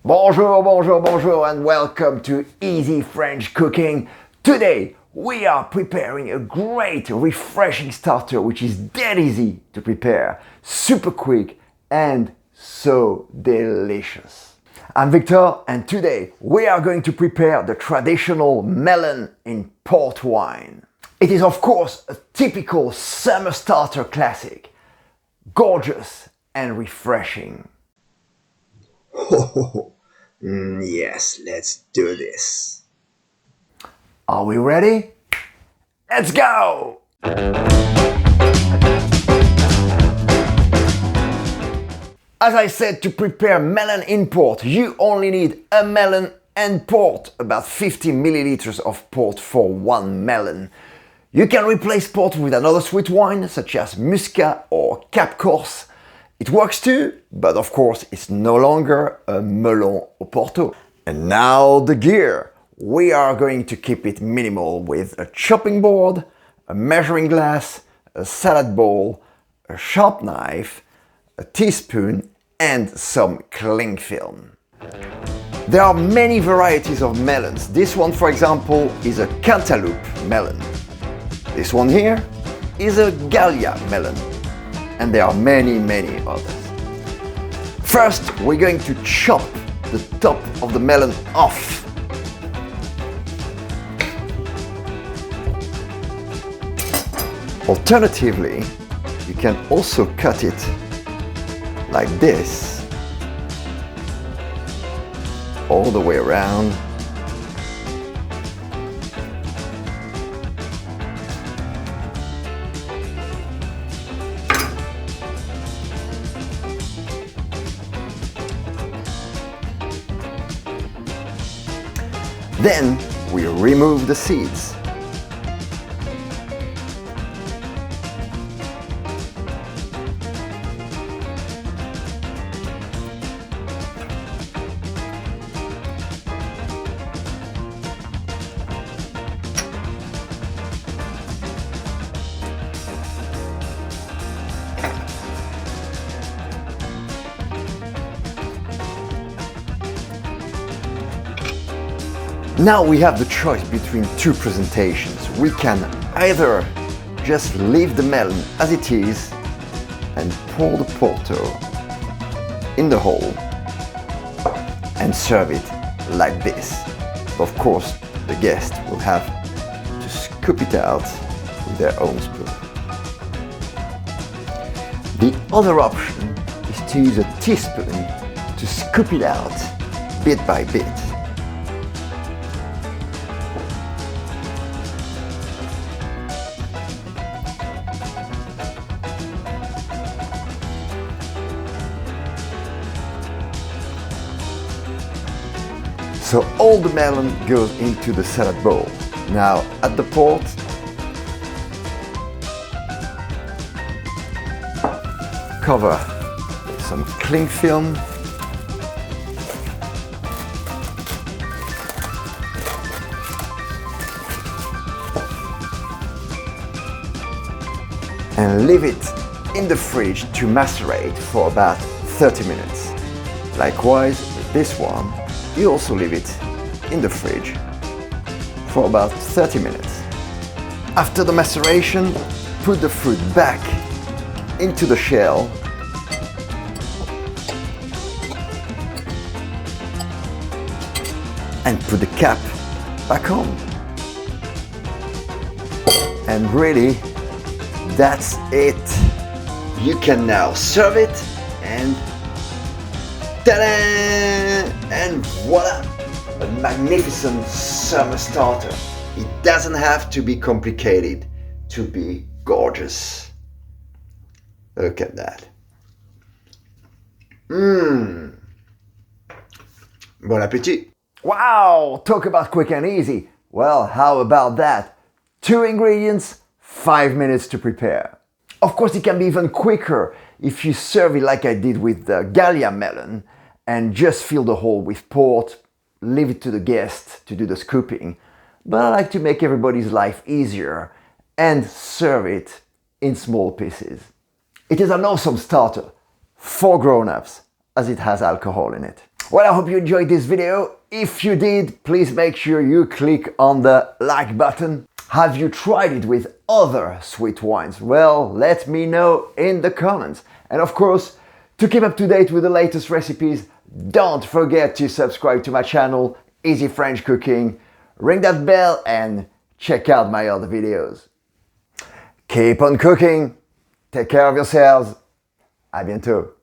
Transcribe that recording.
Bonjour, bonjour, bonjour, and welcome to Easy French Cooking. Today we are preparing a great, refreshing starter which is dead easy to prepare, super quick, and so delicious. I'm Victor, and today we are going to prepare the traditional melon in port wine. It is, of course, a typical summer starter classic, gorgeous and refreshing. Yes, let's do this. Are we ready? Let's go! As I said, to prepare melon in port, you only need a melon and port, about 50 milliliters of port for one melon. You can replace port with another sweet wine, such as Muscat or Cap Corse. It works too, but of course it's no longer a melon au Porto. And now the gear. We are going to keep it minimal with a chopping board, a measuring glass, a salad bowl, a sharp knife, a teaspoon, and some cling film. There are many varieties of melons. This one, for example, is a Cantaloupe melon. This one here is a Galia melon. And there are many others. First, we're going to chop the top of the melon off. Alternatively, you can also cut it like this, all the way around. Then we remove the seeds. Now we have the choice between two presentations. We can either just leave the melon as it is and pour the Porto in the hole and serve it like this. Of course, the guest will have to scoop it out with their own spoon. The other option is to use a teaspoon to scoop it out bit by bit. So all the melon goes into the salad bowl. Now at the port, cover with some cling film. And leave it in the fridge to macerate for about 30 minutes. Likewise with this one, you also leave it in the fridge for about 30 minutes. After the maceration, put the fruit back into the shell and put the cap back on. And really, that's it. You can now serve it and ta-da! And voila! A magnificent summer starter. It doesn't have to be complicated to be gorgeous. Look at that. Bon appetit! Wow! Talk about quick and easy. Well, how about that? 2 ingredients, 5 minutes to prepare. Of course, it can be even quicker if you serve it like I did with the Galia melon and just fill the hole with port, leave it to the guest to do the scooping. But I like to make everybody's life easier and serve it in small pieces. It is an awesome starter for grown-ups as it has alcohol in it. Well, I hope you enjoyed this video. If you did, please make sure you click on the like button. Have you tried it with other sweet wines? Well, let me know in the comments. And of course, to keep up to date with the latest recipes, don't forget to subscribe to my channel, Easy French Cooking, ring that bell and check out my other videos. Keep on cooking, take care of yourselves, à bientôt.